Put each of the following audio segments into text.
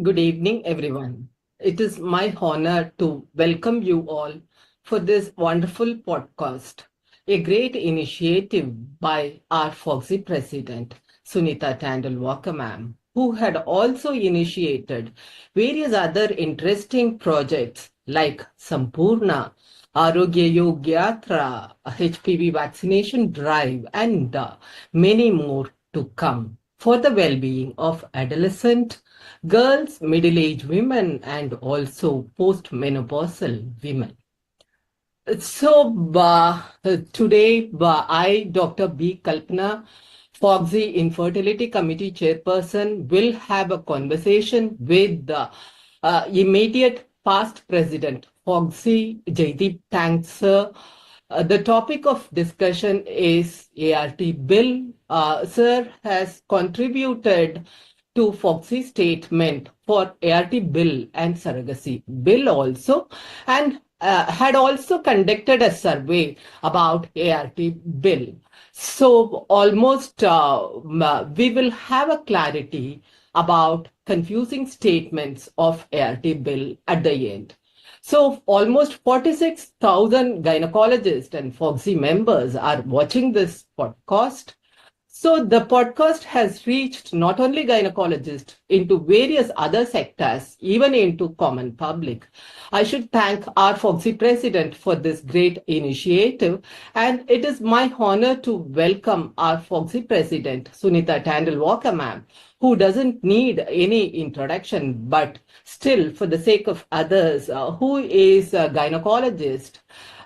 Good evening, everyone. It is my honor to welcome you all for this wonderful podcast, a great initiative by our Fogsi president, Sunita Tandulwadkar ma'am, who had also initiated various other interesting projects like Sampurna, Arogya Yogyatra, HPV vaccination drive, and many more to come for the well-being of adolescent girls, middle-aged women, and also postmenopausal women. Today, I, Dr. B. Kalpana, Fogsi Infertility Committee Chairperson, will have a conversation with the immediate past president, Fogsi Jaideep. Thanks, sir. The topic of discussion is ART bill. Sir has contributed to Foxy statement for ART bill and surrogacy bill also, and had also conducted a survey about ART bill. So almost we will have a clarity about confusing statements of ART bill at the end. So almost 46,000 gynecologists and Foxy members are watching this podcast. So the podcast has reached not only gynecologists into various other sectors, even into common public. I should thank our Foxy president for this great initiative. And it is my honor to welcome our Foxy president, Sunita Tandulwadkar ma'am, who doesn't need any introduction, but still for the sake of others, who is a gynecologist,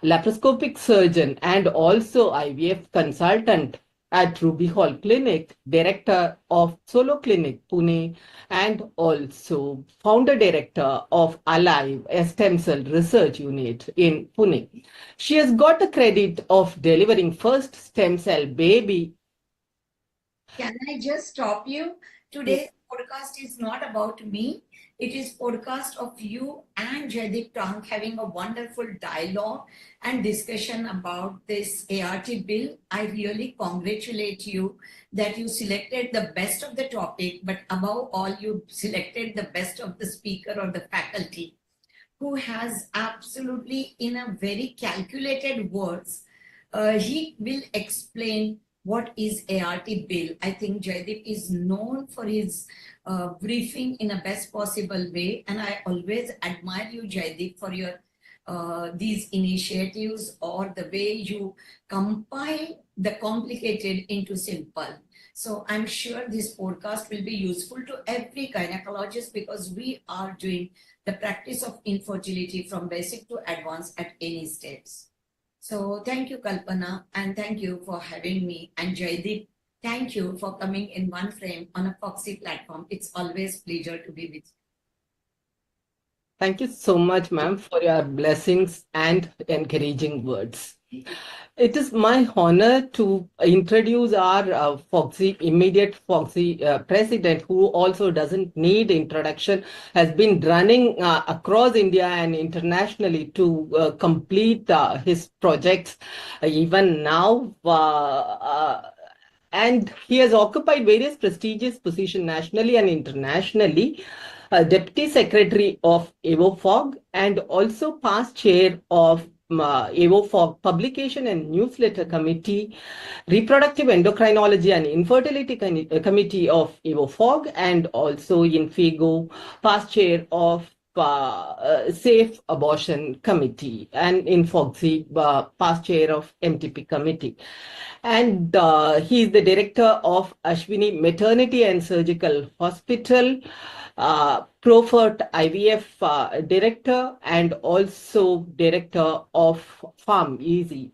laparoscopic surgeon, and also IVF consultant at Ruby Hall Clinic, director of Solo Clinic Pune, and also founder director of Alive, a stem cell research unit in Pune. She has got the credit of delivering first stem cell baby. Can I just stop you? Today's podcast is not about me. It is podcast of you and Jaideep Tank having a wonderful dialogue and discussion about this ART bill. I really congratulate you that you selected the best of the topic, but above all, you selected the best of the speaker or the faculty who has absolutely, in a very calculated words, he will explain what is ART bill. I think Jaideep is known for his briefing in a best possible way, and I always admire you, Jaideep, for your these initiatives or the way you compile the complicated into simple. So I'm sure this podcast will be useful to every gynecologist because we are doing the practice of infertility from basic to advanced at any stage. So thank you, Kalpana, and thank you for having me. And Jaideep, thank you for coming in one frame on a Foxy platform. It's always pleasure to be with you. Thank you so much, ma'am, for your blessings and encouraging words. It is my honor to introduce our Foxy, immediate Foxy president, who also doesn't need introduction, has been running across India and internationally to complete his projects. Even now, and he has occupied various prestigious positions nationally and internationally. Deputy Secretary of EvoFog and also past chair of EvoFog Publication and Newsletter Committee, Reproductive Endocrinology and Infertility Committee of EvoFog, and also in FIGO, past chair of Safe Abortion Committee, and in Foxy, past chair of MTP Committee. And he is the director of Ashwini Maternity and Surgical Hospital, Profert IVF director, and also director of Farm Easy.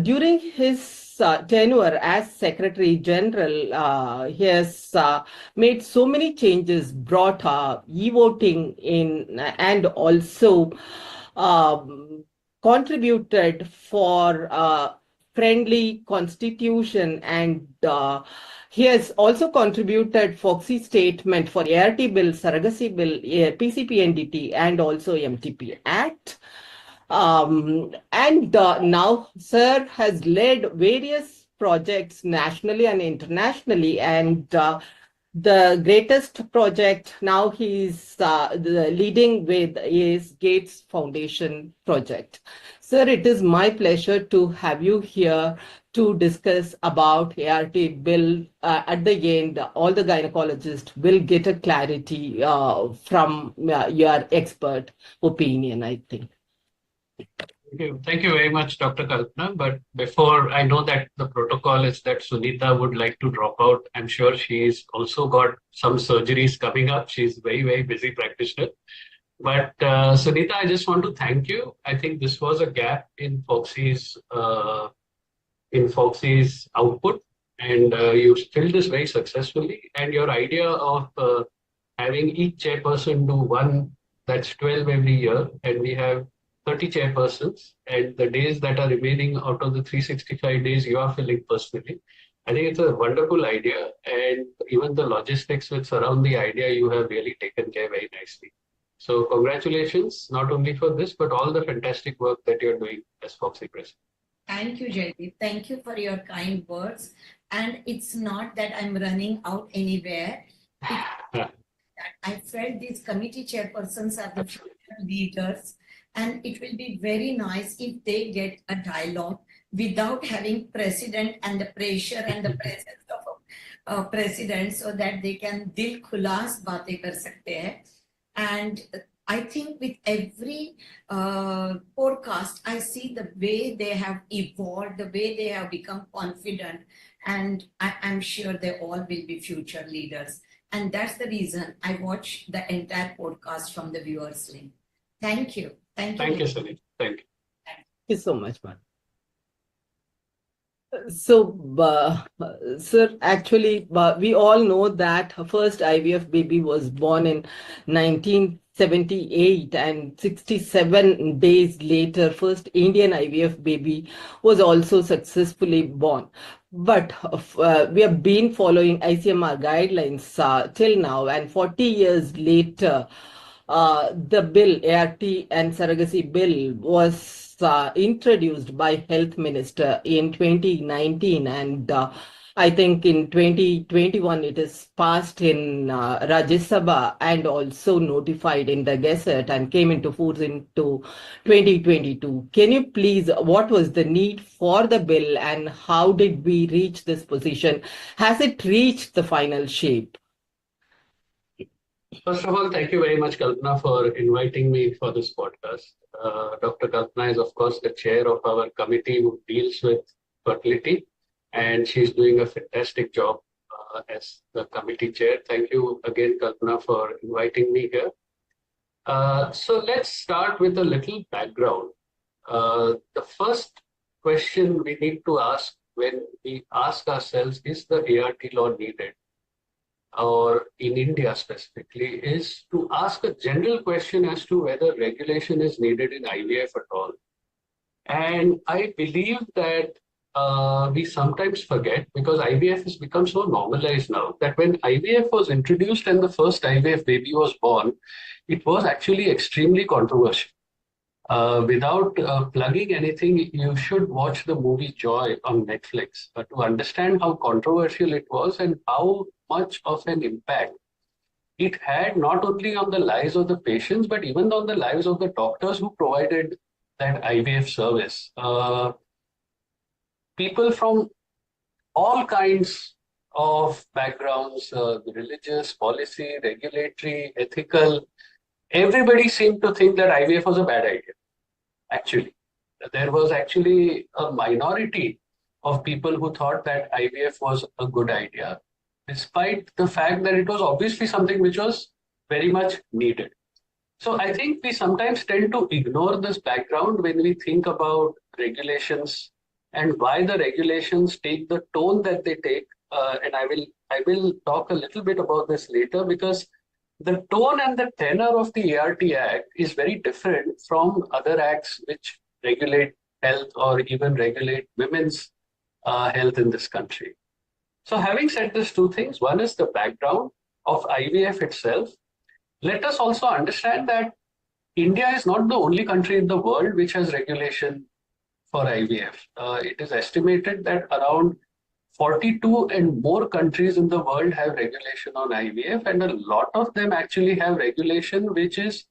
During his tenure as Secretary General, he has made so many changes, brought e-voting in, and also contributed for friendly constitution, and he has also contributed Foxy statement for ART bill, surrogacy bill, PCPNDT, and also MTP Act. And now Sir has led various projects nationally and internationally, and The greatest project now he's leading with is Gates Foundation project. Sir, it is my pleasure to have you here to discuss about ART bill. At the end, all the gynecologists will get a clarity from your expert opinion, I think. Thank you very much, Dr. Kalpana. But before I know that the protocol is that Sunita would like to drop out, I'm sure she's also got some surgeries coming up. She's very, very busy practitioner. But Sunita, I just want to thank you. I think this was a gap in Fogsi's output, and you filled this very successfully. And your idea of having each chairperson do one, that's 12 every year, and we have 30 chairpersons, and the days that are remaining out of the 365 days you are filling personally. I think it's a wonderful idea, and even the logistics which surround the idea you have really taken care very nicely. So congratulations, not only for this, but all the fantastic work that you're doing as Foxy President. Thank you, Jaideep. Thank you for your kind words. And it's not that I'm running out anywhere. I felt these committee chairpersons are the future leaders, and it will be very nice if they get a dialogue without having president and the pressure and the presence of a president, so that they can dil khulas baatein kar sakte hai. And I think with every podcast, I see the way they have evolved, the way they have become confident, and I'm sure they all will be future leaders. And that's the reason I watch the entire podcast from the viewers link. Thank you. Thank you. Thank you, Sunita. Thank you. Thank you so much, man. So, sir, actually, we all know that her first IVF baby was born in 1978, and 67 days later, first Indian IVF baby was also successfully born. But we have been following ICMR guidelines till now, and 40 years later, the bill, ART and surrogacy bill, was introduced by Health Minister in 2019, and I think in 2021 it is passed in Rajya Sabha and also notified in the Gazette and came into force into 2022. Can you please, what was the need for the bill and how did we reach this position? Has it reached the final shape? First of all, thank you very much, Kalpana, for inviting me for this podcast. Dr. Kalpana is, of course, the chair of our committee who deals with fertility, and she's doing a fantastic job as the committee chair. Thank you again, Kalpana, for inviting me here. So let's start with a little background. The first question we need to ask when we ask ourselves, is the ART law needed? Or in India specifically, is to ask a general question as to whether regulation is needed in IVF at all. And I believe that we sometimes forget, because IVF has become so normalized now, that when IVF was introduced and the first IVF baby was born, it was actually extremely controversial. Without plugging anything, you should watch the movie Joy on Netflix to understand how controversial it was and how much of an impact it had, not only on the lives of the patients, but even on the lives of the doctors who provided that IVF service. People from all kinds of backgrounds, religious, policy, regulatory, ethical, everybody seemed to think that IVF was a bad idea. Actually, there was actually a minority of people who thought that IVF was a good idea, despite the fact that it was obviously something which was very much needed. So I think we sometimes tend to ignore this background when we think about regulations and why the regulations take the tone that they take. And I will talk a little bit about this later, because the tone and the tenor of the ART Act is very different from other acts which regulate health or even regulate women's health in this country. So having said these two things, one is the background of IVF itself. Let us also understand that India is not the only country in the world which has regulation for IVF. It is estimated that around 42 and more countries in the world have regulation on IVF, and a lot of them actually have regulation which is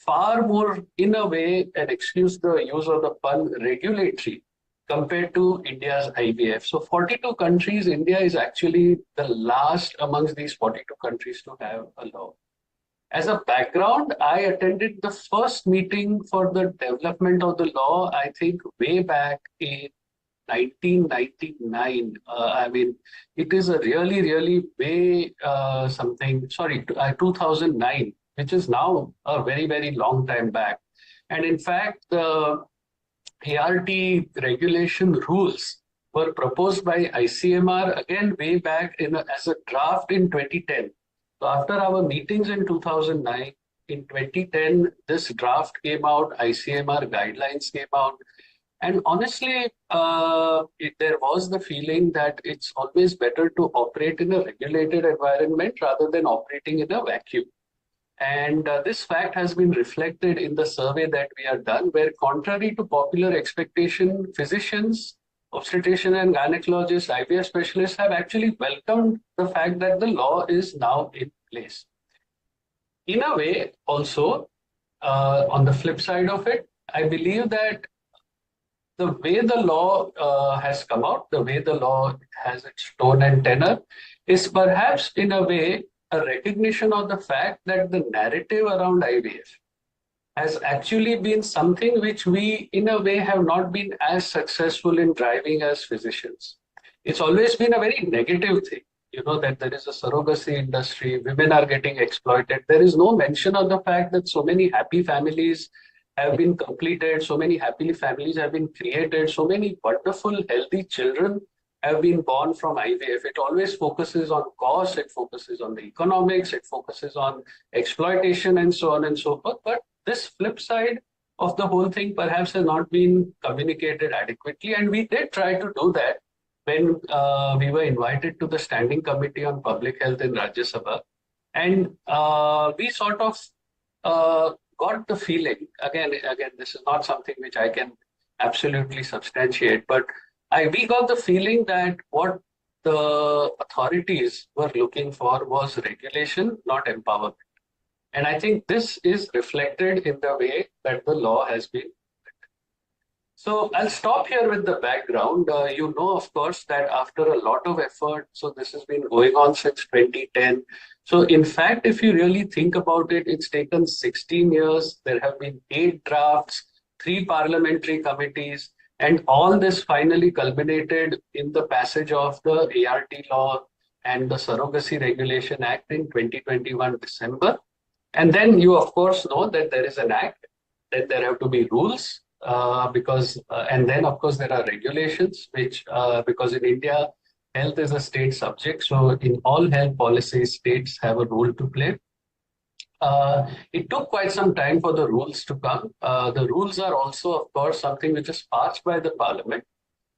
far more, in a way, and excuse the use of the pun, regulatory compared to India's IVF. So 42 countries, India is actually the last amongst these 42 countries to have a law. As a background, I attended the first meeting for the development of the law, I think way back in 1999. I mean, it is a really, really way 2009, which is now a very, very long time back. And in fact, the ART regulation rules were proposed by ICMR again way back as a draft in 2010. So after our meetings in 2009, in 2010, this draft came out, ICMR guidelines came out. And honestly, there was the feeling that it's always better to operate in a regulated environment rather than operating in a vacuum. And this fact has been reflected in the survey that we have done, where contrary to popular expectation, physicians, obstetrician and gynecologists, IVF specialists have actually welcomed the fact that the law is now in place. In a way, also, on the flip side of it, I believe that the way the law has come out, the way the law has its tone and tenor, is perhaps in a way a recognition of the fact that the narrative around IVF has actually been something which we, in a way, have not been as successful in driving as physicians. It's always been a very negative thing, that there is a surrogacy industry, women are getting exploited. There is no mention of the fact that so many happy families have been completed, so many happy families have been created, so many wonderful, healthy children have been born from IVF. It always focuses on cost, it focuses on the economics, it focuses on exploitation and so on and so forth. But this flip side of the whole thing perhaps has not been communicated adequately. And we did try to do that when we were invited to the Standing Committee on Public Health in Rajya Sabha. And we sort of got the feeling, again, this is not something which I can absolutely substantiate, but we got the feeling that what the authorities were looking for was regulation, not empowerment. And I think this is reflected in the way that the law has been. So I'll stop here with the background. Of course, that after a lot of effort, so this has been going on since 2010. So in fact, if you really think about it, it's taken 16 years. There have been 8 drafts, 3 parliamentary committees, and all this finally culminated in the passage of the ART law and the Surrogacy Regulation Act in 2021 December. And then you, of course, know that there is an act, that there have to be rules, and then, of course, there are regulations, which, because in India, health is a state subject. So in all health policies, states have a role to play. It took quite some time for the rules to come. The rules are also, of course, something which is passed by the parliament,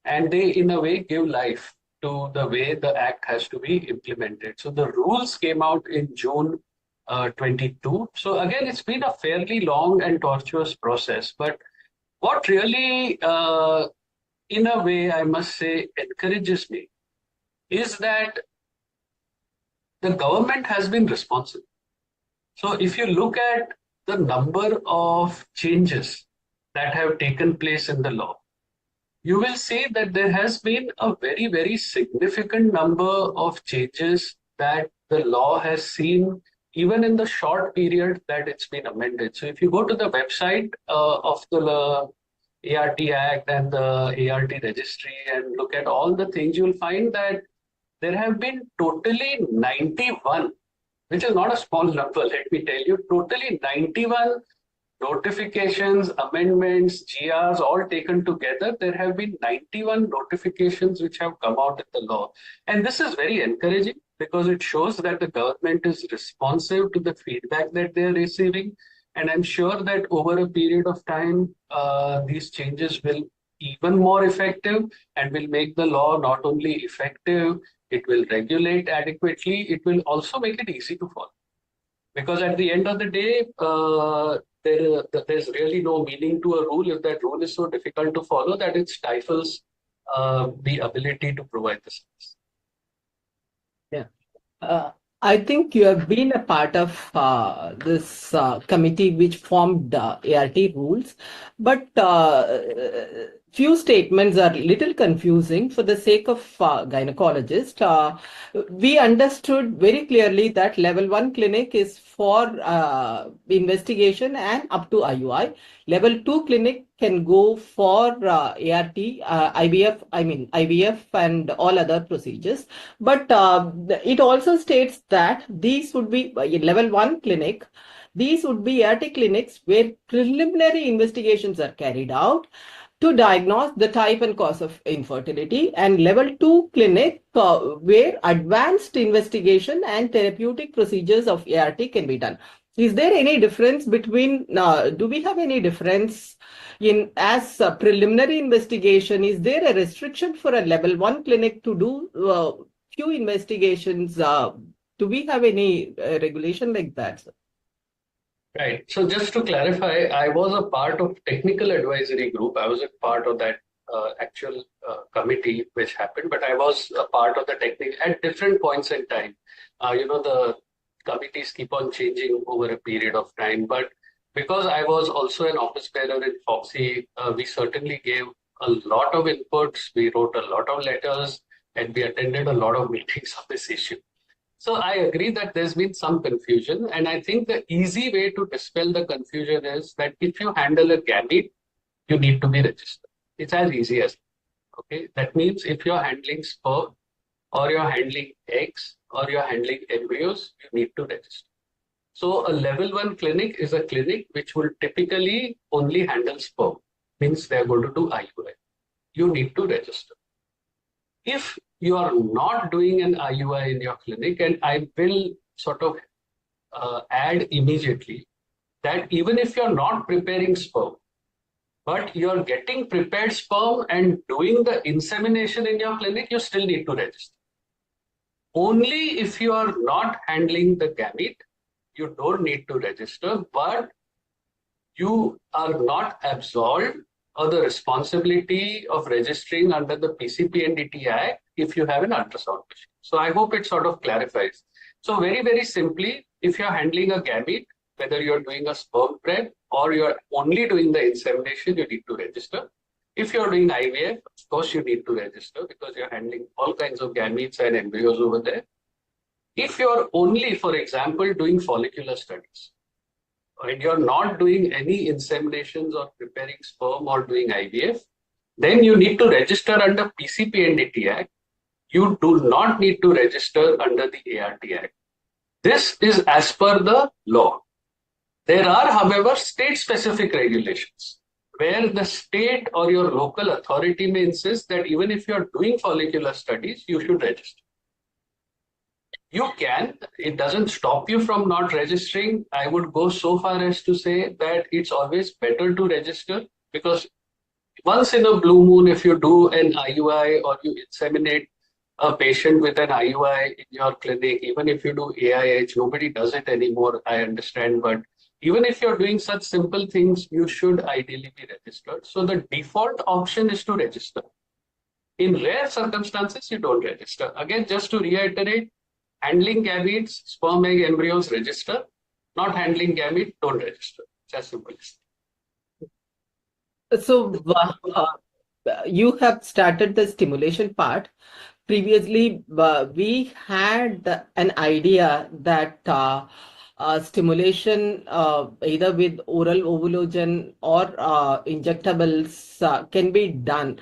and they, in a way, give life to the way the act has to be implemented. So the rules came out in June 22. So again, it's been a fairly long and tortuous process. But what really, in a way, I must say, encourages me is that the government has been responsible. So if you look at the number of changes that have taken place in the law, you will see that there has been a very, very significant number of changes that the law has seen even in the short period that it's been amended. So if you go to the website of the ART Act and the ART registry and look at all the things, you'll find that there have been totally 91, which is not a small number, let me tell you, totally 91 notifications, amendments, GRs, all taken together. There have been 91 notifications which have come out in the law. And this is very encouraging because it shows that the government is responsive to the feedback that they're receiving. And I'm sure that over a period of time, these changes will even more effective and will make the law not only effective, it will regulate adequately, it will also make it easy to follow. Because at the end of the day, there's really no meaning to a rule if that rule is so difficult to follow that it stifles the ability to provide the service. Yeah. I think you have been a part of this committee which formed ART rules, but few statements are little confusing for the sake of gynecologist. We understood very clearly that level 1 clinic is for investigation and up to IUI. Level 2 clinic can go for ART, IVF and all other procedures. But it also states that these would be level 1 clinic. These would be ART clinics where preliminary investigations are carried out to diagnose the type and cause of infertility, and level 2 clinic where advanced investigation and therapeutic procedures of ART can be done. Is there any difference between, do we have any difference in as a preliminary investigation? Is there a restriction for a level 1 clinic to do few investigations? Do we have any regulation like that, sir? Right. So just to clarify, I was a part of technical advisory group. I was a part of that actual committee which happened, but I was a part of the technical at different points in time. The committees keep on changing over a period of time, but because I was also an office bearer in Fogsi, we certainly gave a lot of inputs. We wrote a lot of letters and we attended a lot of meetings on this issue. So I agree that there's been some confusion, and I think the easy way to dispel the confusion is that if you handle a gamete, you need to be registered. It's as easy as that. Okay. That means if you're handling sperm or you're handling eggs or you're handling embryos, you need to register. So a level 1 clinic is a clinic which will typically only handle sperm, means they're going to do IUI. You need to register. If you are not doing an IUI in your clinic, and I will sort of add immediately that even if you're not preparing sperm, but you're getting prepared sperm and doing the insemination in your clinic, you still need to register. Only if you are not handling the gamete, you don't need to register, but you are not absolved of the responsibility of registering under the PCPNDT Act if you have an ultrasound machine. So I hope it sort of clarifies. So very, very simply, if you're handling a gamete, whether you're doing a sperm prep or you're only doing the insemination, you need to register. If you're doing IVF, of course, you need to register because you're handling all kinds of gametes and embryos over there. If you're only, for example, doing follicular studies, and you're not doing any inseminations or preparing sperm or doing IVF, then you need to register under PCPNDT Act. You do not need to register under the ART Act. This is as per the law. There are, however, state-specific regulations where the state or your local authority may insist that even if you're doing follicular studies, you should register. You can, it doesn't stop you from not registering. I would go so far as to say that it's always better to register, because once in a blue moon, if you do an IUI or you inseminate a patient with an IUI in your clinic, even if you do AIH, nobody does it anymore, I understand, but even if you're doing such simple things, you should ideally be registered. So the default option is to register. In rare circumstances, you don't register. Again, just to reiterate, handling gametes, sperm, egg, embryos, register. Not handling gamete, don't register. It's as simple as. So you have started the stimulation part. Previously, we had an idea that stimulation either with oral ovulation or injectables can be done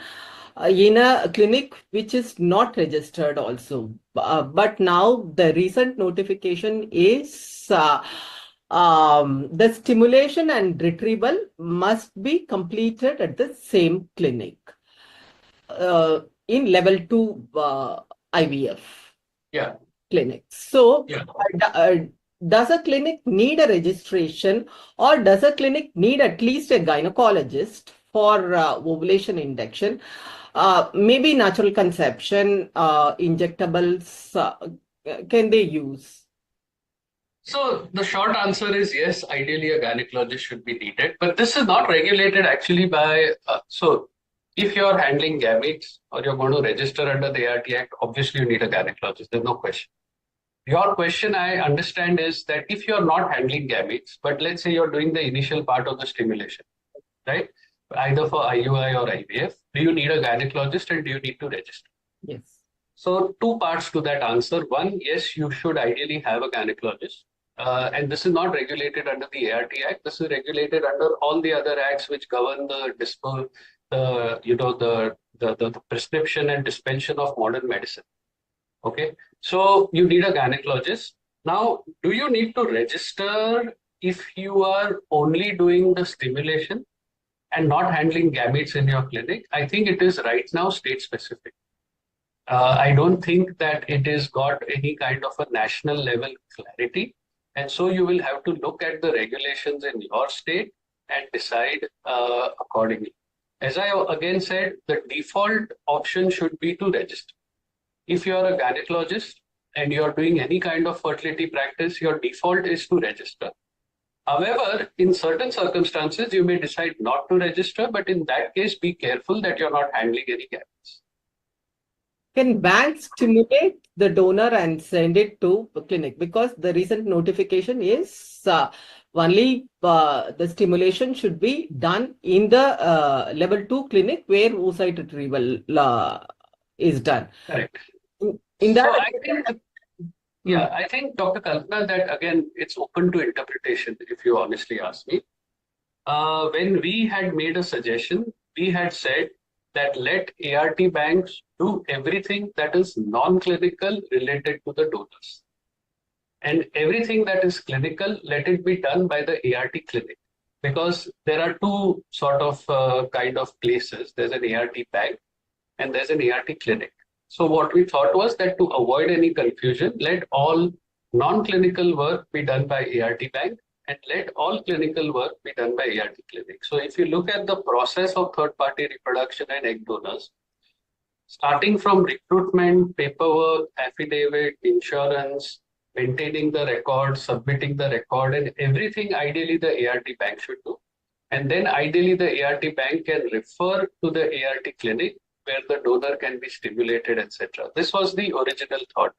in a clinic which is not registered also. But now the recent notification is the stimulation and retrieval must be completed at the same clinic in level 2 IVF clinic. So does a clinic need a registration, or does a clinic need at least a gynecologist for ovulation induction? Maybe natural conception, injectables, can they use? So the short answer is yes, ideally a gynecologist should be needed, but this is not regulated actually by, so If you're handling gametes or you're going to register under the ART Act, obviously you need a gynecologist. There's no question. Your question, I understand, is that if you're not handling gametes, but let's say you're doing the initial part of the stimulation, right? Either for IUI or IVF, do you need a gynecologist and do you need to register? Yes. So two parts to that answer. One, yes, you should ideally have a gynecologist. And this is not regulated under the ART Act. This is regulated under all the other acts which govern the prescription and dispensation of modern medicine. Okay, so you need a gynecologist. Now, do you need to register if you are only doing the stimulation and not handling gametes in your clinic? I think it is right now state specific. I don't think that it has got any kind of a national level clarity. And so you will have to look at the regulations in your state and decide accordingly. As I again said, the default option should be to register. If you are a gynecologist and you are doing any kind of fertility practice, your default is to register. However, in certain circumstances, you may decide not to register, but in that case, be careful that you're not handling any gametes. Can banks stimulate the donor and send it to the clinic? Because the recent notification is only the stimulation should be done in the level 2 clinic where oocyte retrieval is done. Correct. In that, So I think, Dr. Kalpana, that again, it's open to interpretation, if you honestly ask me. When we had made a suggestion, we had said that let ART banks do everything that is non-clinical related to the donors. And everything that is clinical, let it be done by the ART clinic. Because there are two sort of kind of places. There's an ART bank and there's an ART clinic. So what we thought was that to avoid any confusion, let all non-clinical work be done by ART bank and let all clinical work be done by ART clinic. So if you look at the process of third-party reproduction and egg donors, starting from recruitment, paperwork, affidavit, insurance, maintaining the record, submitting the record, and everything ideally the ART bank should do. And then ideally the ART bank can refer to the ART clinic where the donor can be stimulated, etc. This was the original thought.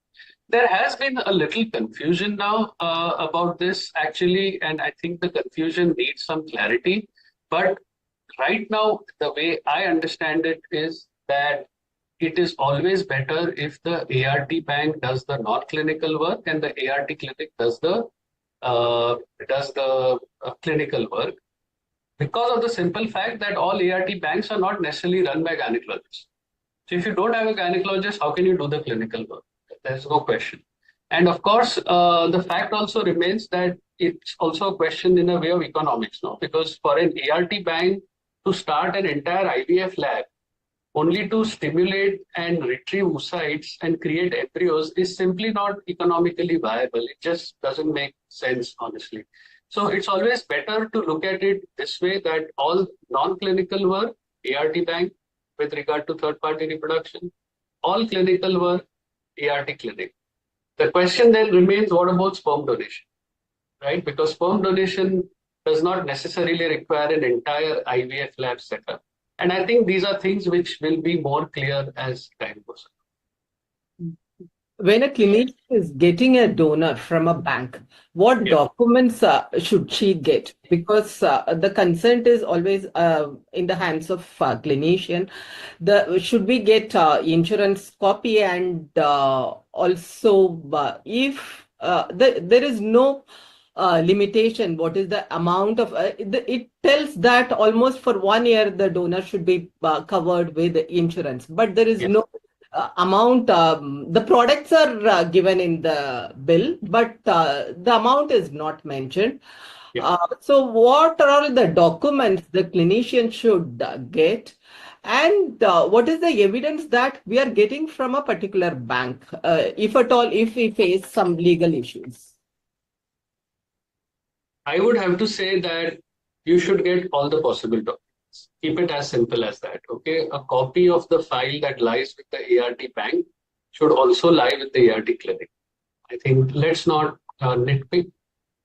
There has been a little confusion now about this actually, and I think the confusion needs some clarity. But right now, the way I understand it is that it is always better if the ART bank does the non-clinical work and the ART clinic does the clinical work, because of the simple fact that all ART banks are not necessarily run by gynecologists. So if you don't have a gynecologist, how can you do the clinical work? There's no question. And of course, the fact also remains that it's also a question in a way of economics, no? Because for an ART bank to start an entire IVF lab, only to stimulate and retrieve oocytes and create embryos is simply not economically viable. It just doesn't make sense, honestly. So it's always better to look at it this way, that all non-clinical work, ART bank with regard to third-party reproduction, all clinical work, ART clinic. The question then remains, what about sperm donation, right? Because sperm donation does not necessarily require an entire IVF lab setup. And I think these are things which will be more clear as time goes on. When a clinician is getting a donor from a bank, what documents should she get? Because the consent is always in the hands of clinician. Should we get insurance copy, and also if there is no limitation, what is the amount of it tells that almost for 1 year the donor should be covered with insurance, but there is no amount. The products are given in the bill, but the amount is not mentioned. So what are all the documents the clinician should get, and what is the evidence that we are getting from a particular bank, if at all, if we face some legal issues? I would have to say that you should get all the possible documents. Keep it as simple as that, okay? A copy of the file that lies with the ART bank should also lie with the ART clinic. I think let's not nitpick.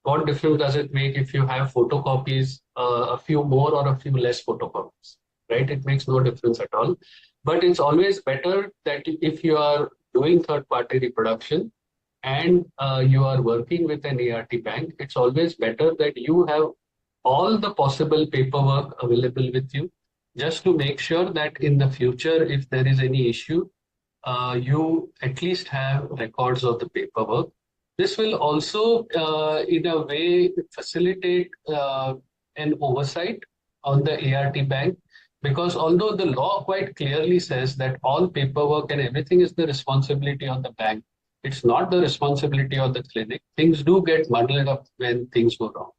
What difference does it make if you have photocopies, a few more or a few less photocopies, right? It makes no difference at all. But it's always better that if you are doing third-party reproduction and you are working with an ART bank, it's always better that you have all the possible paperwork available with you, just to make sure that in the future, if there is any issue, you at least have records of the paperwork. This will also, in a way, facilitate an oversight on the ART bank, because although the law quite clearly says that all paperwork and everything is the responsibility of the bank, it's not the responsibility of the clinic. Things do get muddled up when things go wrong.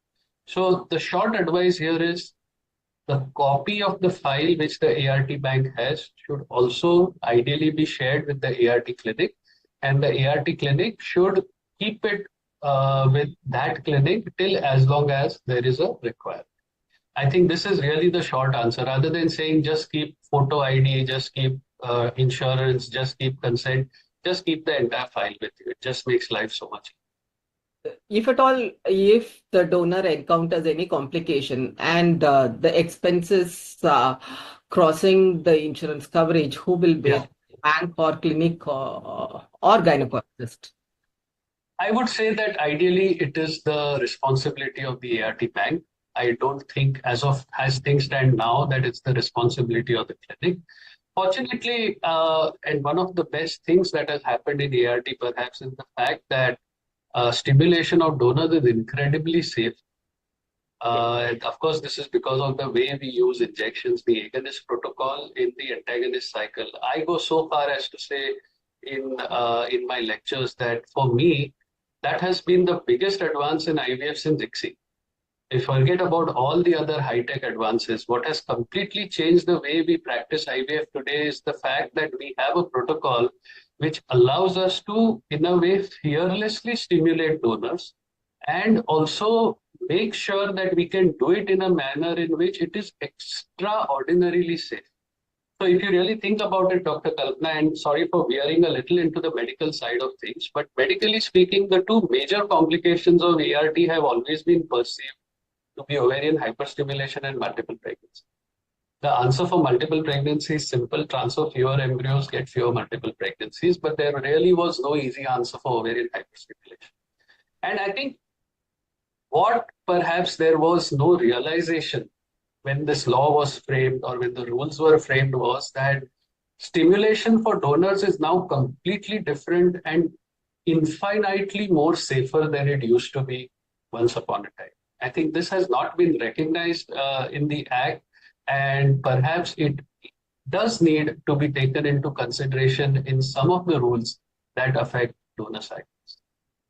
So the short advice here is the copy of the file which the ART bank has should also ideally be shared with the ART clinic, and the ART clinic should keep it with that clinic till as long as there is a requirement. I think this is really the short answer, rather than saying just keep photo ID, just keep insurance, just keep consent, just keep the entire file with you. It just makes life so much easier. If at all, if the donor encounters any complication and the expenses crossing the insurance coverage, who will bear? Bank or clinic or gynecologist? I would say that ideally it is the responsibility of the ART bank. I don't think as things stand now that it's the responsibility of the clinic. Fortunately, and one of the best things that has happened in ART perhaps is the fact that stimulation of donors is incredibly safe. And of course, this is because of the way we use injections, the agonist protocol in the antagonist cycle. I go so far as to say in my lectures that for me, that has been the biggest advance in IVF since ICSI. If you forget about all the other high-tech advances, what has completely changed the way we practice IVF today is the fact that we have a protocol which allows us to, in a way, fearlessly stimulate donors and also make sure that we can do it in a manner in which it is extraordinarily safe. So if you really think about it, Dr. Kalpana, and sorry for veering a little into the medical side of things, but medically speaking, the two major complications of ART have always been perceived to be ovarian hyperstimulation and multiple pregnancy. The answer for multiple pregnancy is simple: transfer fewer embryos, get fewer multiple pregnancies, but there really was no easy answer for ovarian hyperstimulation. And I think what perhaps there was no realization when this law was framed or when the rules were framed was that stimulation for donors is now completely different and infinitely more safer than it used to be once upon a time. I think this has not been recognized in the Act, and perhaps it does need to be taken into consideration in some of the rules that affect donor cycles.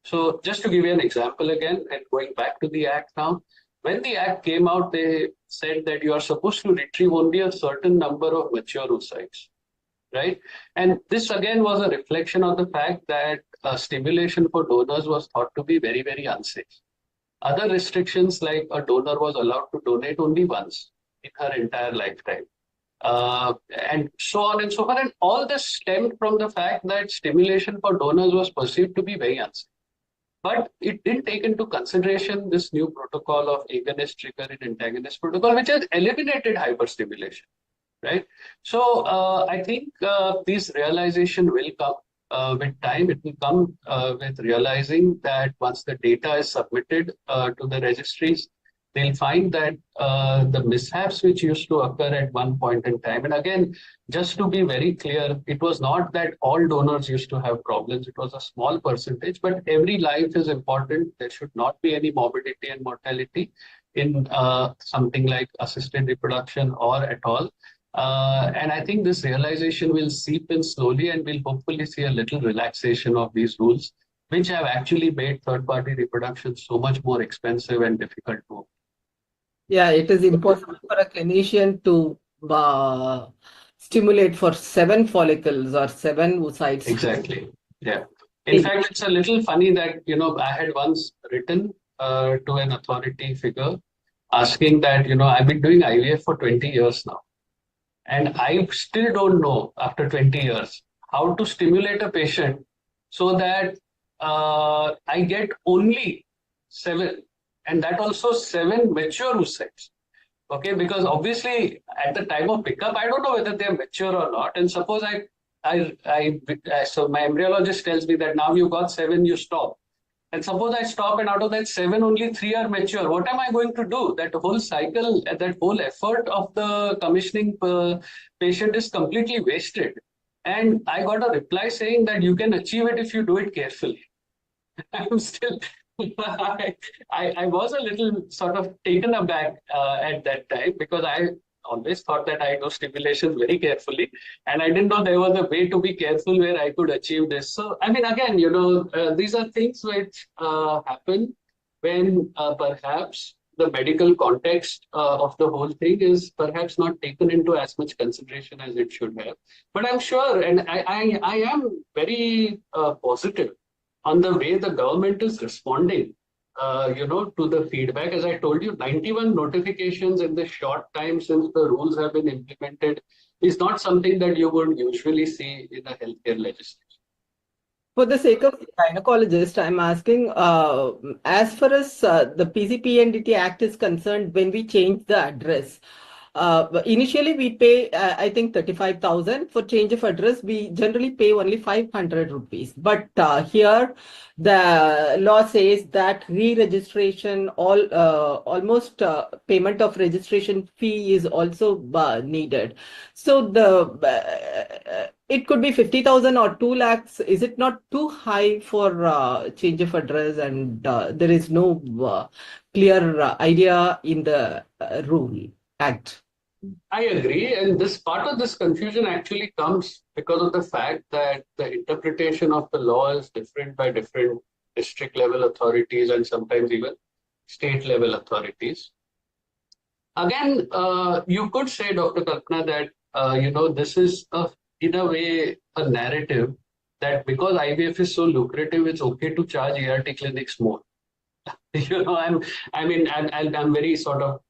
So just to give you an example again, and going back to the Act now, when the Act came out, they said that you are supposed to retrieve only a certain number of mature oocytes, right? And this again was a reflection of the fact that stimulation for donors was thought to be very, very unsafe. Other restrictions, like a donor was allowed to donate only once in her entire lifetime, and so on and so forth. And all this stemmed from the fact that stimulation for donors was perceived to be very unsafe. But it didn't take into consideration this new protocol of agonist, trigger, and antagonist protocol, which has eliminated hyperstimulation, right? So I think this realization will come with time. It will come with realizing that once the data is submitted to the registries, they'll find that the mishaps which used to occur at one point in time, and again, just to be very clear, it was not that all donors used to have problems. It was a small percentage, but every life is important. There should not be any morbidity and mortality in something like assisted reproduction or at all. And I think this realization will seep in slowly, and we'll hopefully see a little relaxation of these rules, which have actually made third-party reproduction so much more expensive and difficult to. Yeah, it is impossible for a clinician to stimulate for 7 follicles or 7 oocytes. Exactly. Yeah. In fact, it's a little funny that, I had once written to an authority figure asking that, I've been doing IVF for 20 years now, and I still don't know after 20 years how to stimulate a patient so that I get only 7, and that also 7 mature oocytes. Okay, because obviously at the time of pickup, I don't know whether they're mature or not. And suppose so my embryologist tells me that now you got 7, you stop. And suppose I stop and out of that 7, only 3 are mature. What am I going to do? That whole cycle, that whole effort of the commissioning patient is completely wasted. And I got a reply saying that you can achieve it if you do it carefully. I'm still, I was a little sort of taken aback at that time because I always thought that I do stimulation very carefully, and I didn't know there was a way to be careful where I could achieve this. So, I mean, again, these are things which happen when perhaps the medical context of the whole thing is perhaps not taken into as much consideration as it should have. But I'm sure, and I am very positive on the way the government is responding, to the feedback. As I told you, 91 notifications in the short time since the rules have been implemented is not something that you would usually see in a healthcare legislation. For the sake of the gynecologist, I'm asking, as far as the PCPNDT Act is concerned, when we change the address, initially we pay, I think 35,000 for change of address. We generally pay only 500 rupees. But here the law says that re-registration, almost payment of registration fee is also needed. So it could be 50,000 or 2 lakhs. Is it not too high for change of address, and there is no clear idea in the rule act? I agree, and this part of this confusion actually comes because of the fact that the interpretation of the law is different by different district level authorities and sometimes even state level authorities. Again, you could say, Dr. Kalpana, that this is in a way a narrative that because IVF is so lucrative, it's okay to charge ART clinics more. I'm very sort of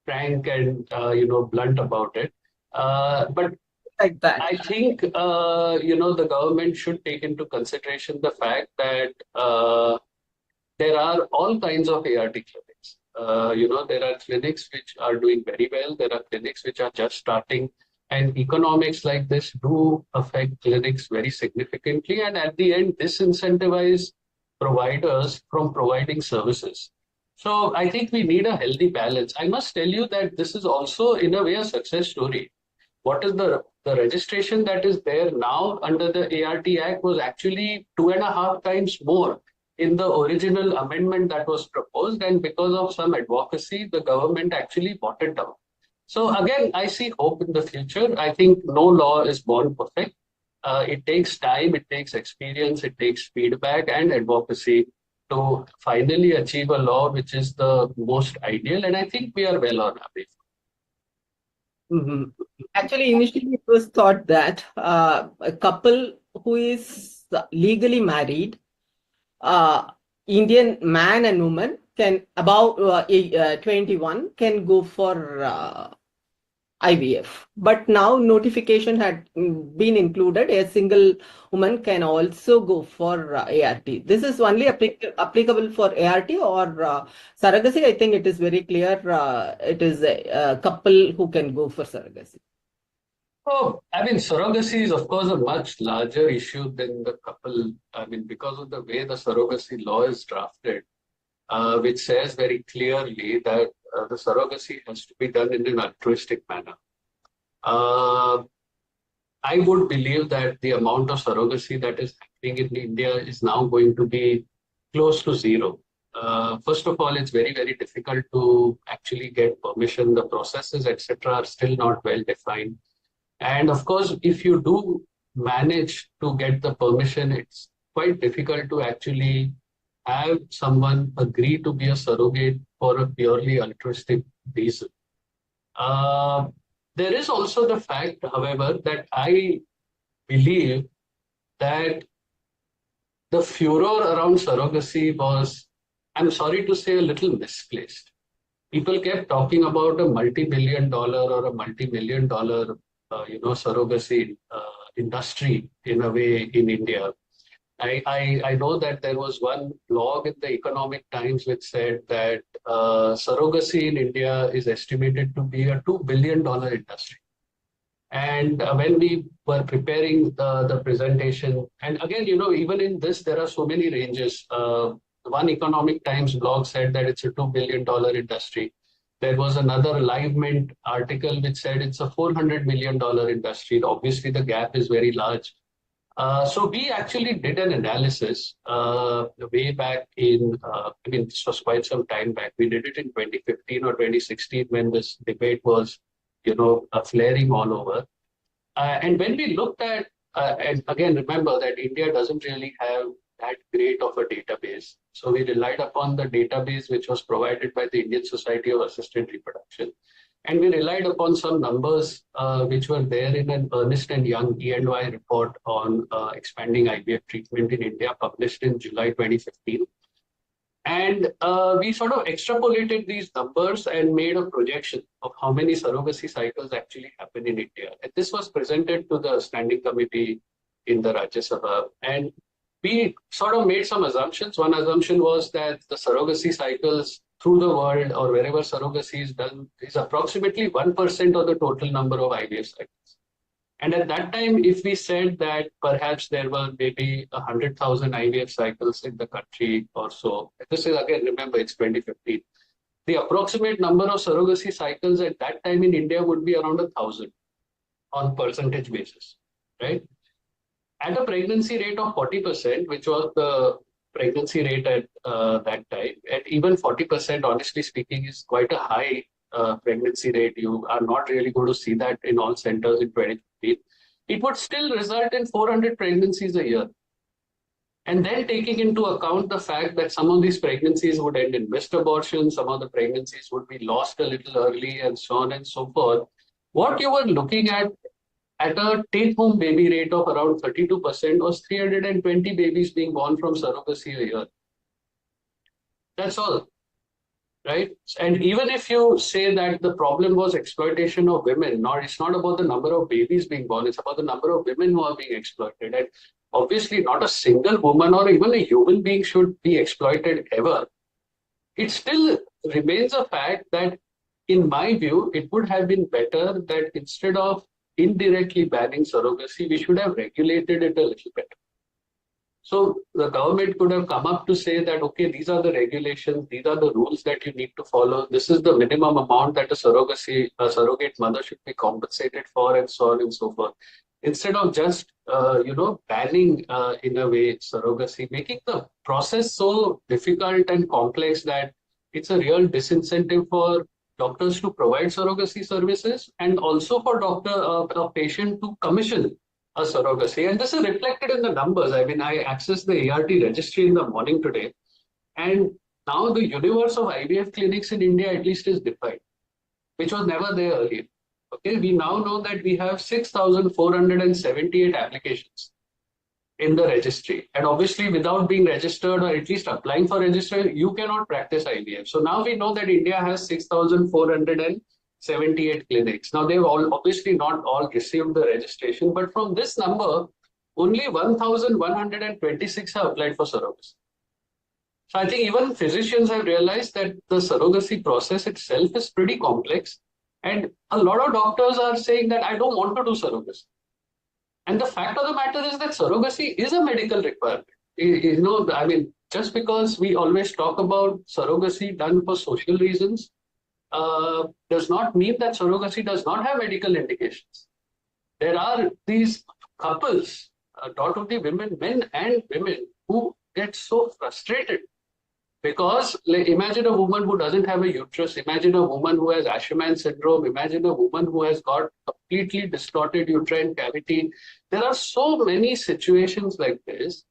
frank and blunt about it. But Like that. I think the government should take into consideration the fact that there are all kinds of ART clinics. There are clinics which are doing very well. There are clinics which are just starting, and economics like this do affect clinics very significantly. And at the end, disincentivize providers from providing services. So I think we need a healthy balance. I must tell you that this is also, in a way, a success story. What is the registration that is there now under the ART Act was actually 2.5 times more in the original amendment that was proposed, and because of some advocacy, the government actually bought it down. So again, I see hope in the future. I think no law is born perfect. It takes time, it takes experience, it takes feedback and advocacy to finally achieve a law which is the most ideal, and I think we are well on our way. Actually, initially it was thought that a couple who is legally married, Indian man and woman, can about 21 can go for IVF. But now notification had been included. A single woman can also go for ART. This is only applicable for ART or surrogacy. I think it is very clear. It is a couple who can go for surrogacy. Oh, I mean, surrogacy is, of course, a much larger issue than the couple. I mean, because of the way the surrogacy law is drafted, which says very clearly that the surrogacy has to be done in an altruistic manner. I would believe that the amount of surrogacy that is happening in India is now going to be close to zero. First of all, it's very, very difficult to actually get permission. The processes, etc., are still not well defined. And of course, if you do manage to get the permission, it's quite difficult to actually have someone agree to be a surrogate for a purely altruistic reason. There is also the fact, however, that I believe that the furor around surrogacy was, I'm sorry to say, a little misplaced. People kept talking about a multi-billion-dollar or a multi-million-dollar surrogacy industry in a way in India. I know that there was one blog in the Economic Times which said that surrogacy in India is estimated to be a $2 billion industry. And when we were preparing the presentation, and again, even in this, there are so many ranges. One Economic Times blog said that it's a $2 billion industry. There was another Live Mint article which said it's a $400 million industry. Obviously, the gap is very large. So we actually did an analysis way back this was quite some time back. We did it in 2015 or 2016 when this debate was, flaring all over. And when we looked at, and again, remember that India doesn't really have that great of a database. So we relied upon the database which was provided by the Indian Society of Assisted Reproduction. And we relied upon some numbers which were there in an Ernst & Young E&Y report on expanding IVF treatment in India, published in July 2015. And we sort of extrapolated these numbers and made a projection of how many surrogacy cycles actually happen in India. And this was presented to the standing committee in the Rajya Sabha. And we sort of made some assumptions. One assumption was that the surrogacy cycles through the world or wherever surrogacy is done is approximately 1% of the total number of IVF cycles. And at that time, if we said that perhaps there were maybe 100,000 IVF cycles in the country or so, this is again, remember, it's 2015. The approximate number of surrogacy cycles at that time in India would be around 1,000 on percentage basis, right? At a pregnancy rate of 40%, which was the pregnancy rate at that time, at even 40%, honestly speaking, is quite a high pregnancy rate. You are not really going to see that in all centers in 2015. It would still result in 400 pregnancies a year. And then taking into account the fact that some of these pregnancies would end in missed abortion, some of the pregnancies would be lost a little early, and so on and so forth, what you were looking at a take-home baby rate of around 32% was 320 babies being born from surrogacy a year. That's all, right? And even if you say that the problem was exploitation of women, it's not about the number of babies being born, it's about the number of women who are being exploited. And obviously not a single woman or even a human being should be exploited ever. It still remains a fact that, in my view, it would have been better that instead of indirectly banning surrogacy, we should have regulated it a little better. So the government could have come up to say that, okay, these are the regulations, these are the rules that you need to follow. This is the minimum amount that a surrogate mother should be compensated for, and so on and so forth. Instead of just, banning in a way surrogacy, making the process so difficult and complex that it's a real disincentive for doctors to provide surrogacy services, and also for a patient to commission a surrogacy. And this is reflected in the numbers. I mean, I accessed the ART registry in the morning today, and now the universe of IVF clinics in India at least is defined, which was never there earlier. Okay, we now know that we have 6,478 applications in the registry. And obviously, without being registered or at least applying for registration, you cannot practice IVF. So now we know that India has 6,478 clinics. Now, they've obviously not all received the registration, but from this number, only 1,126 have applied for surrogacy. So I think even physicians have realized that the surrogacy process itself is pretty complex. And a lot of doctors are saying that I don't want to do surrogacy. And the fact of the matter is that surrogacy is a medical requirement. Just because we always talk about surrogacy done for social reasons, does not mean that surrogacy does not have medical indications. There are these couples, not only women, men and women, who get so frustrated because, imagine a woman who doesn't have a uterus, imagine a woman who has Asherman syndrome, imagine a woman who has got completely distorted uterine cavity. There are so many situations like this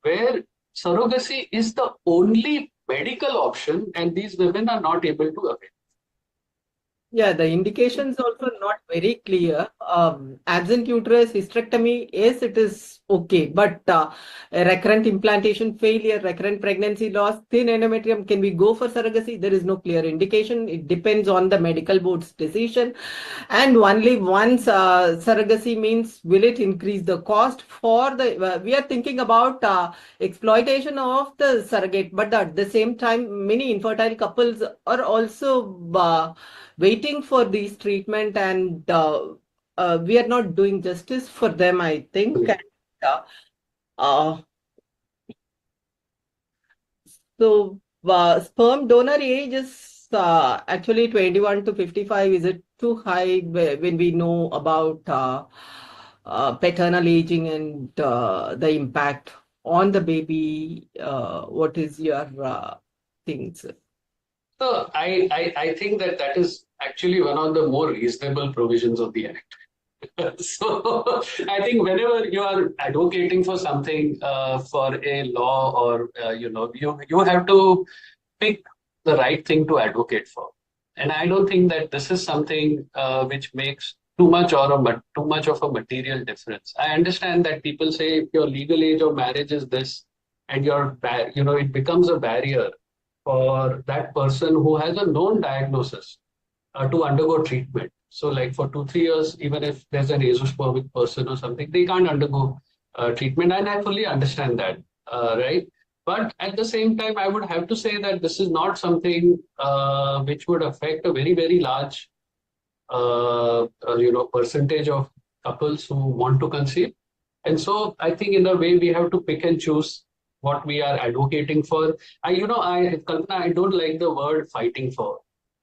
where surrogacy is the only medical option, and these women are not able to avail. Yeah, the indications also not very clear. Absent uterus hysterectomy, yes, it is Okay, but recurrent implantation failure, recurrent pregnancy loss, thin endometrium, can we go for surrogacy? There is no clear indication. It depends on the medical board's decision. And only once surrogacy means, will it increase the cost for the, we are thinking about exploitation of the surrogate, but at the same time, many infertile couples are also waiting for these treatment, and we are not doing justice for them, I think. uh, uh, sperm donor age is actually 21 to 55. Is it too high when we know about paternal aging and the impact on the baby? What is your things? So I think that is actually one of the more reasonable provisions of the Act. So I think whenever you are advocating for something, for a law, or you have to pick the right thing to advocate for. And I don't think that this is something which makes too much too much of a material difference. I understand that people say if your legal age of marriage is this, and it becomes a barrier for that person who has a known diagnosis to undergo treatment. So, like for 2, 3 years, even if there's an azoospermic person or something, they can't undergo treatment, and I fully understand that, right? But at the same time, I would have to say that this is not something which would affect a very, very large, percentage of couples who want to conceive. And so I think in a way we have to pick and choose what we are advocating for. Kalpana, I don't like the word fighting for,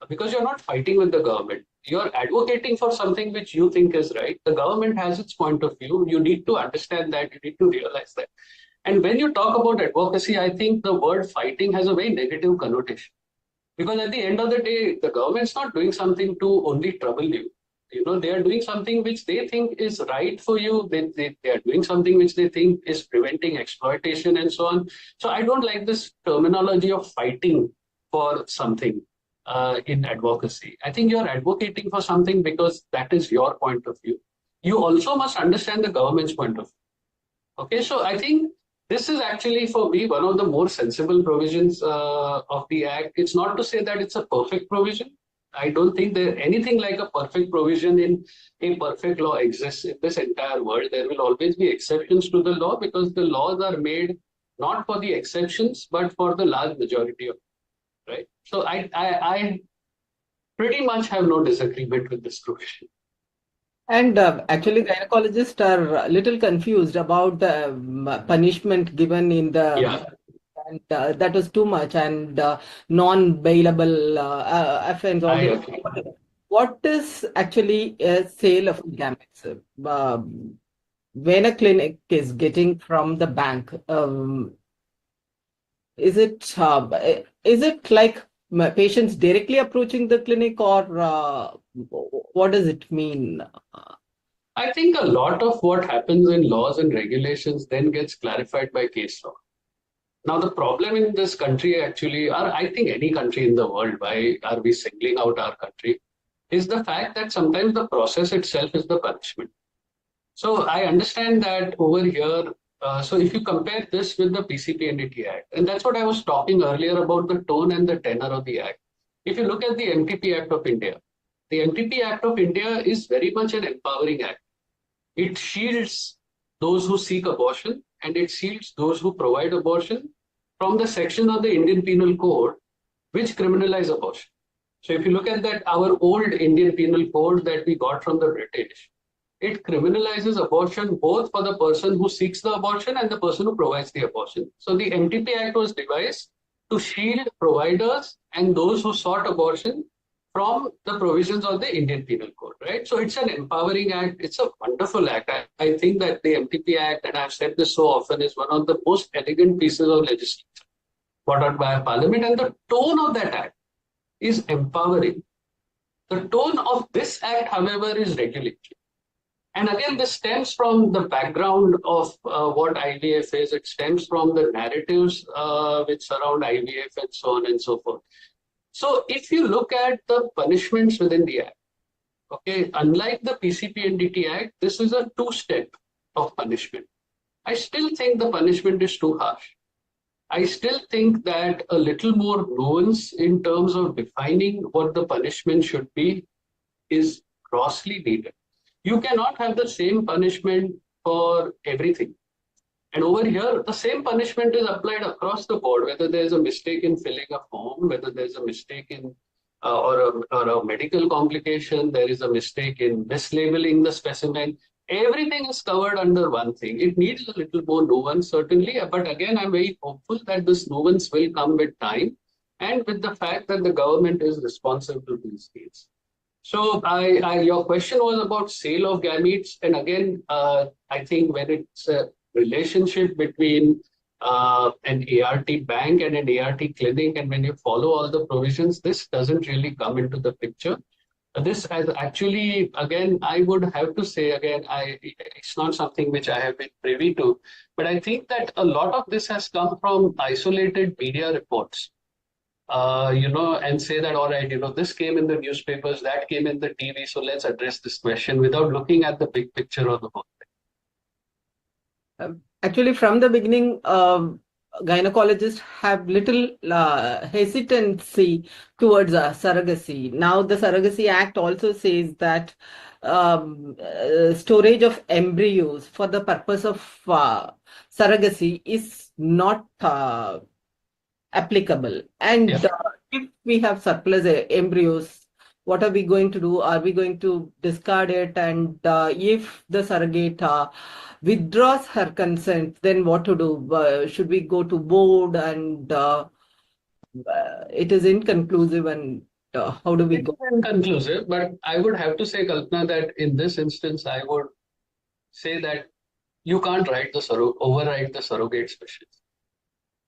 because you're not fighting with the government. You're advocating for something which you think is right. The government has its point of view. You need to understand that. You need to realize that. And when you talk about advocacy, I think the word fighting has a very negative connotation. Because at the end of the day, the government's not doing something to only trouble you. They are doing something which they think is right for you. They are doing something which they think is preventing exploitation and so on. So I don't like this terminology of fighting for something in advocacy. I think you're advocating for something because that is your point of view. You also must understand the government's point of view. Okay, so I think this is actually, for me, one of the more sensible provisions of the Act. It's not to say that it's a perfect provision. I don't think there anything like a perfect provision in a perfect law exists in this entire world. There will always be exceptions to the law, because the laws are made not for the exceptions, but for the large majority of them, right? So I pretty much have no disagreement with this provision. And actually, gynecologists are a little confused about the punishment given in the, Yeah. and that was too much, and non-bailable offense. I agree. What is actually a sale of gametes? When a clinic is getting from the bank, is it like patients directly approaching the clinic, or what does it mean? I think a lot of what happens in laws and regulations then gets clarified by case law. Now, the problem in this country actually, or I think any country in the world, why are we singling out our country, is the fact that sometimes the process itself is the punishment. So I understand that over here, so if you compare this with the PCPNDT Act, and that's what I was talking earlier about the tone and the tenor of the Act. If you look at the MTP Act of India, the MTP Act of India is very much an empowering act. It shields those who seek abortion, and it shields those who provide abortion from the section of the Indian Penal Code which criminalize abortion. So if you look at that, our old Indian Penal Code that we got from the British, it criminalizes abortion both for the person who seeks the abortion and the person who provides the abortion. So the MTP Act was devised to shield providers and those who sought abortion from the provisions of the Indian Penal Code, right? So it's an empowering act. It's a wonderful act. I think that the MTP Act, and I've said this so often, is one of the most elegant pieces of legislation brought out by a parliament. And the tone of that act is empowering. The tone of this act, however, is regulatory. And again, this stems from the background of what IVF is. It stems from the narratives which surround IVF and so on and so forth. So if you look at the punishments within the Act, okay, unlike the PCPNDT Act, this is a two-step of punishment. I still think the punishment is too harsh. I still think that a little more nuance in terms of defining what the punishment should be is grossly needed. You cannot have the same punishment for everything. And over here, the same punishment is applied across the board, whether there's a mistake in filling a form, whether there's a mistake in or a medical complication, there is a mistake in mislabeling the specimen. Everything is covered under one thing. It needs a little more nuance, certainly. But again, I'm very hopeful that this nuance will come with time and with the fact that the government is responsive to these needs. So your question was about sale of gametes. And again, I think when it's a relationship between an ART bank and an ART clinic, and when you follow all the provisions, this doesn't really come into the picture. This has actually, again, I would have to say again, it's not something which I have been privy to, but I think that a lot of this has come from isolated media reports. And say that, all right, this came in the newspapers, that came in the TV, so let's address this question without looking at the big picture of the whole thing. Actually, from the beginning, gynecologists have little hesitancy towards surrogacy. Now, the Surrogacy Act also says that storage of embryos for the purpose of surrogacy is not applicable. And if we have surplus embryos, what are we going to do? Are we going to discard it? And if the surrogate withdraws her consent, then what to do? Should we go to board? And it is inconclusive. And how do we go? It's inconclusive, but I would have to say, Kalpana, that in this instance, I would say that you can't override the surrogate specialist.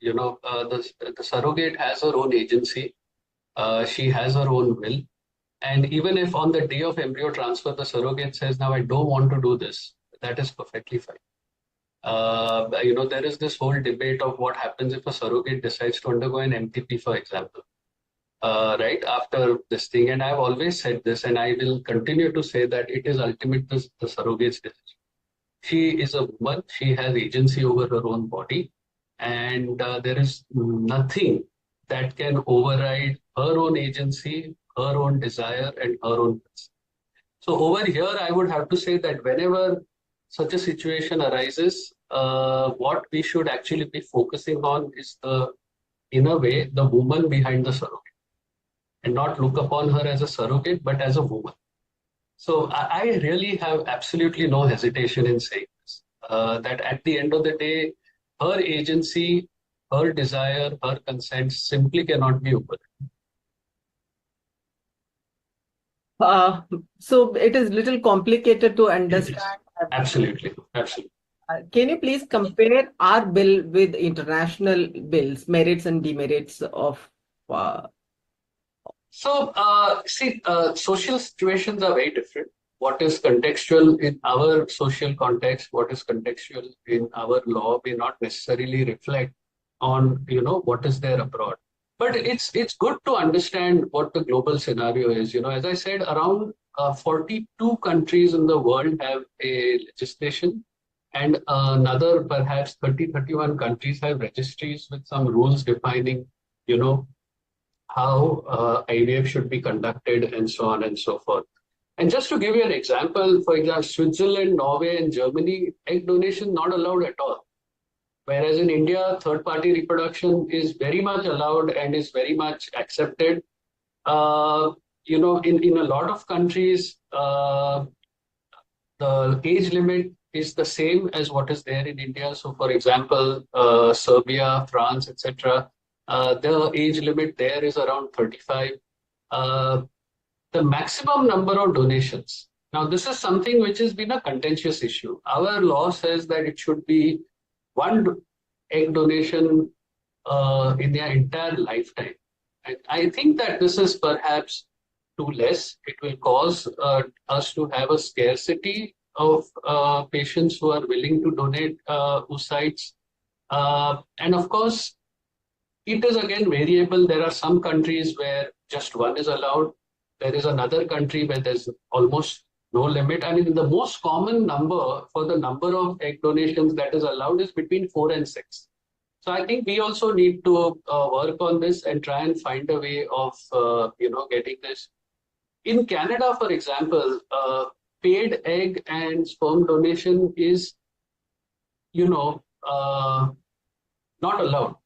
The surrogate has her own agency. She has her own will. And even if on the day of embryo transfer, the surrogate says, now I don't want to do this, that is perfectly fine. There is this whole debate of what happens if a surrogate decides to undergo an MTP, for example, right after this thing. And I've always said this, and I will continue to say that it is ultimately the surrogate's decision. She is a woman. She has agency over her own body. And there is nothing that can override her own agency, her own desire, and her own consent. So over here, I would have to say that whenever such a situation arises, what we should actually be focusing on is in a way, the woman behind the surrogate, and not look upon her as a surrogate, but as a woman. So I really have absolutely no hesitation in saying this, that at the end of the day, her agency, her desire, her consent simply cannot be overridden. So it is little complicated to understand. Absolutely. Can you please compare our bill with international bills, merits and demerits of? Social situations are very different. What is contextual in our social context, what is contextual in our law may not necessarily reflect on, what is there abroad. But it's good to understand what the global scenario is. As I said, around 42 countries in the world have a legislation, and another perhaps 31 countries have registries with some rules defining, how IVF should be conducted and so on and so forth. And just to give you an example, for example, Switzerland, Norway, and Germany, egg donation not allowed at all. Whereas in India, third-party reproduction is very much allowed and is very much accepted. In a lot of countries, the age limit is the same as what is there in India. So, for example, Serbia, France, etc., the age limit there is around 35. The maximum number of donations. Now, this is something which has been a contentious issue. Our law says that it should be one egg donation in their entire lifetime. And I think that this is perhaps too less. It will cause us to have a scarcity of patients who are willing to donate oocytes. And of course, it is again variable. There are some countries where just one is allowed. There is another country where there's almost no limit. I mean, the most common number for the number of egg donations that is allowed is between 4 and 6. So I think we also need to work on this and try and find a way of, getting this. In Canada, for example, paid egg and sperm donation is, not allowed,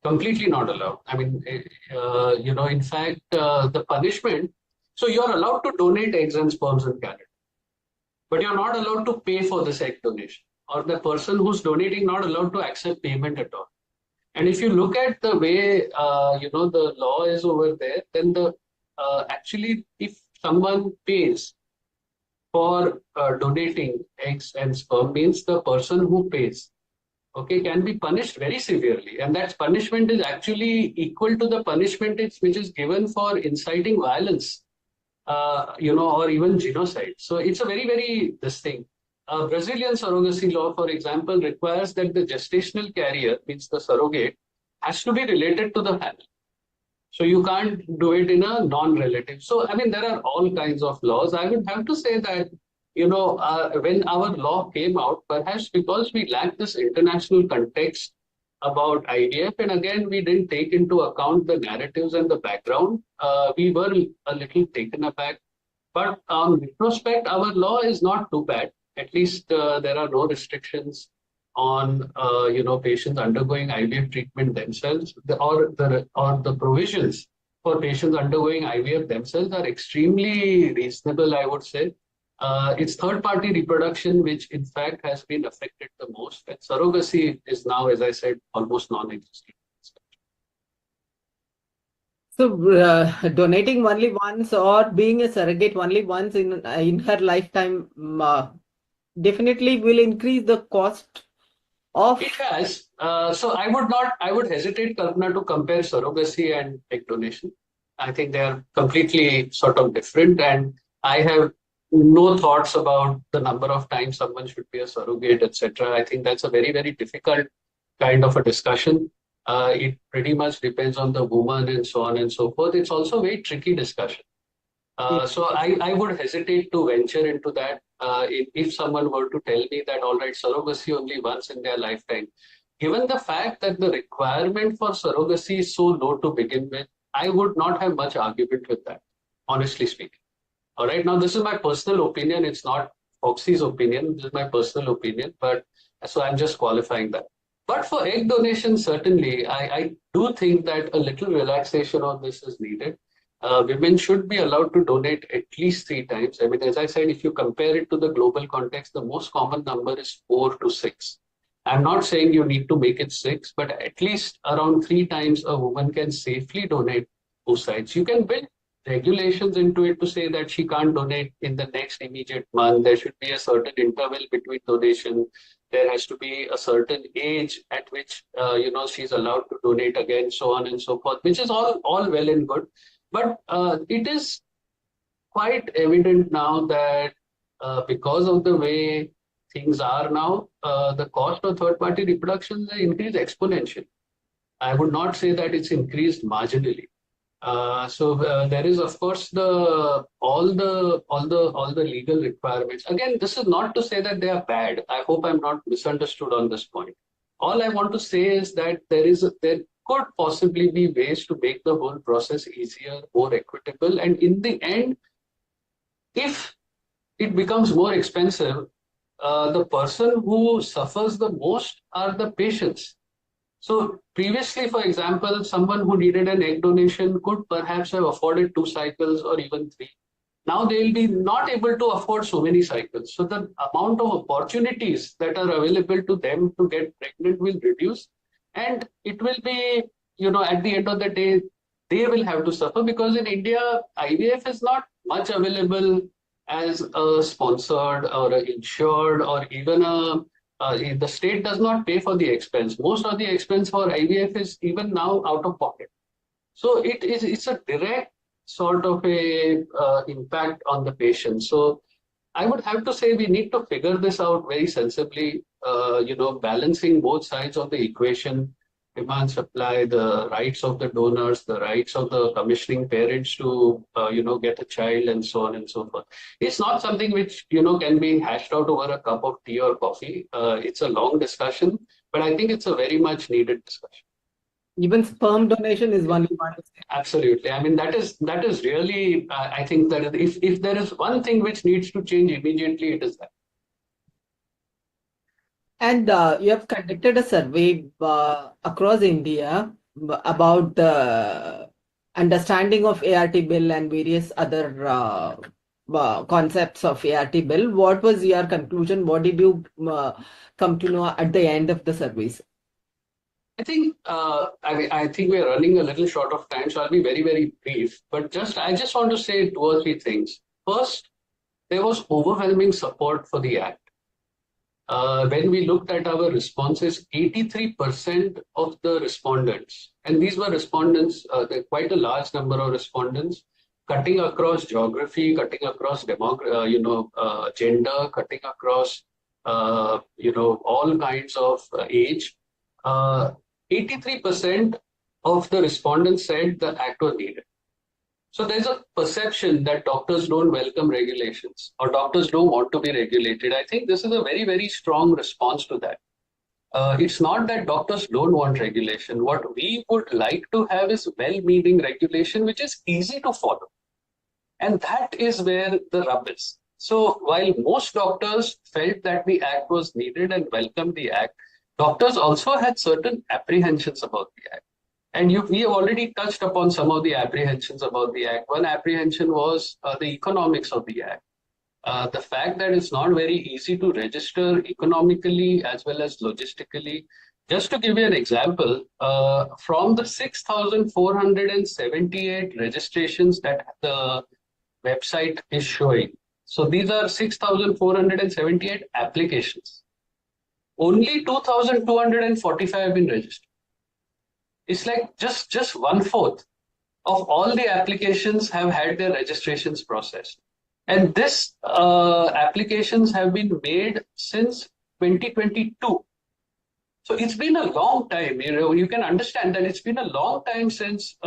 completely not allowed. I mean, in fact, the punishment, so you're allowed to donate eggs and sperms in Canada, but you're not allowed to pay for this egg donation, or the person who's donating not allowed to accept payment at all. And if you look at the way, the law is over there, then actually, if someone pays for donating eggs and sperm, means the person who pays, okay, can be punished very severely. And that punishment is actually equal to the punishment which is given for inciting violence, or even genocide. So it's a very, very distinct. Brazilian surrogacy law, for example, requires that the gestational carrier, means the surrogate, has to be related to the family. So you can't do it in a non-relative. So, I mean, there are all kinds of laws. I would have to say that, when our law came out, perhaps because we lacked this international context about IVF, and again, we didn't take into account the narratives and the background, we were a little taken aback. But on retrospect, our law is not too bad. At least there are no restrictions on patients undergoing IVF treatment themselves, or the provisions for patients undergoing IVF themselves are extremely reasonable, I would say. It's third-party reproduction, which in fact has been affected the most, and surrogacy is now, as I said, almost non-existent. So, donating only once or being a surrogate only once in her lifetime definitely will increase the cost of. It has. So I would hesitate, Kalpana, to compare surrogacy and egg donation. I think they are completely sort of different, and I have no thoughts about the number of times someone should be a surrogate, etc. I think that's a very, very difficult kind of a discussion. It pretty much depends on the woman and so on and so forth. It's also a very tricky discussion. So I would hesitate to venture into that. If someone were to tell me that, all right, surrogacy only once in their lifetime, given the fact that the requirement for surrogacy is so low to begin with, I would not have much argument with that, honestly speaking. All right, now this is my personal opinion. It's not Fogsi's opinion. This is my personal opinion, but so I'm just qualifying that. But for egg donation, certainly, I do think that a little relaxation on this is needed. Women should be allowed to donate at least 3 times. I mean, as I said, if you compare it to the global context, the most common number is 4 to 6. I'm not saying you need to make it 6, but at least around 3 times a woman can safely donate oocytes. You can build regulations into it to say that she can't donate in the next immediate month. There should be a certain interval between donation. There has to be a certain age at which she's allowed to donate again, so on and so forth, which is all well and good. But it is quite evident now that because of the way things are now, the cost of third-party reproduction has increased exponentially. I would not say that it's increased marginally. So there is, of course, all the legal requirements. Again, this is not to say that they are bad. I hope I'm not misunderstood on this point. All I want to say is that there could possibly be ways to make the whole process easier, more equitable, and in the end, if it becomes more expensive, the person who suffers the most are the patients. So previously, for example, someone who needed an egg donation could perhaps have afforded 2 cycles or even 3. Now they'll be not able to afford so many cycles. So the amount of opportunities that are available to them to get pregnant will reduce. And it will be, at the end of the day, they will have to suffer, because in India, IVF is not much available as a sponsored or a insured, or even the state does not pay for the expense. Most of the expense for IVF is even now out of pocket. So it's a direct sort of a impact on the patient. So I would have to say we need to figure this out very sensibly, balancing both sides of the equation, demand supply, the rights of the donors, the rights of the commissioning parents to, get a child and so on and so forth. It's not something which, can be hashed out over a cup of tea or coffee. It's a long discussion, but I think it's a very much needed discussion. Even sperm donation is one you want to say. Absolutely. I mean, that is really, I think that if there is one thing which needs to change immediately, it is that. And you have conducted a survey across India about the understanding of ART bill and various other concepts of ART bill. What was your conclusion? What did you come to know at the end of the surveys? I think I think we're running a little short of time, so I'll be very, very brief. But I just want to say 2 or 3 things. First, there was overwhelming support for the act. When we looked at our responses, 83% of the respondents, and these were respondents, quite a large number of respondents, cutting across geography, cutting across gender, cutting across all kinds of age. 83% of the respondents said the act was needed. So there's a perception that doctors don't welcome regulations or doctors don't want to be regulated. I think this is a very, very strong response to that. It's not that doctors don't want regulation. What we would like to have is well-meaning regulation, which is easy to follow. And that is where the rub is. So while most doctors felt that the act was needed and welcomed the act, doctors also had certain apprehensions about the act. And we have already touched upon some of the apprehensions about the act. One apprehension was the economics of the act. The fact that it's not very easy to register economically as well as logistically. Just to give you an example, from the 6,478 registrations that the website is showing, so these are 6,478 applications. Only 2,245 have been registered. It's like just 1/4 of all the applications have had their registrations processed. And this applications have been made since 2022. So it's been a long time. You can understand that it's been a long time since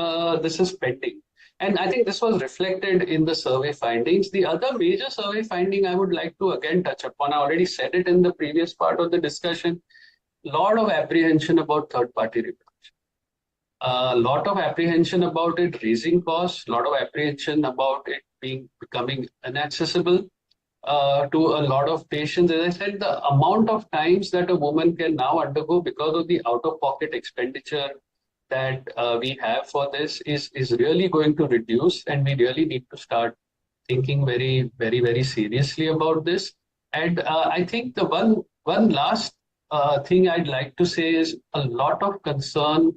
this is pending. And I think this was reflected in the survey findings. The other major survey finding I would like to again touch upon, I already said it in the previous part of the discussion, a lot of apprehension about third-party reproduction. A lot of apprehension about it raising costs, a lot of apprehension about it becoming inaccessible to a lot of patients. As I said, the amount of times that a woman can now undergo because of the out-of-pocket expenditure that we have for this is really going to reduce, and we really need to start thinking very, very, very seriously about this. And I think the one last thing I'd like to say is a lot of concern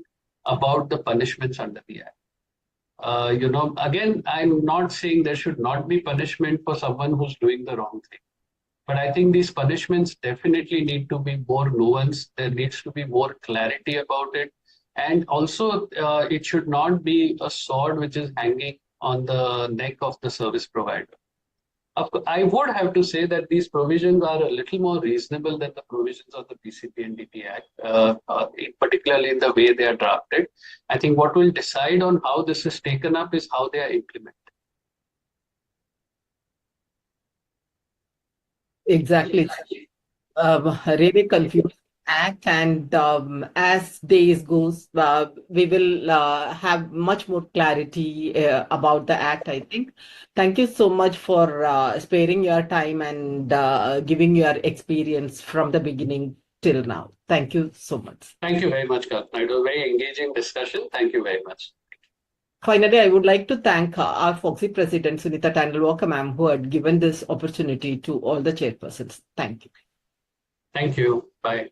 about the punishments under the act. Again, I'm not saying there should not be punishment for someone who's doing the wrong thing. But I think these punishments definitely need to be more nuanced. There needs to be more clarity about it. And also, it should not be a sword which is hanging on the neck of the service provider. I would have to say that these provisions are a little more reasonable than the provisions of the PCPNDT Act, particularly in the way they are drafted. I think what will decide on how this is taken up is how they are implemented. Exactly. Really confused act, and as days goes, we will have much more clarity about the act, I think. Thank you so much for sparing your time and giving your experience from the beginning till now. Thank you so much. Thank you very much, Kalpana. It was a very engaging discussion. Thank you very much. Finally, I would like to thank our Fogsi President, Sunita Tandulwadkar ma'am, who had given this opportunity to all the chairpersons. Thank you. Thank you. Bye.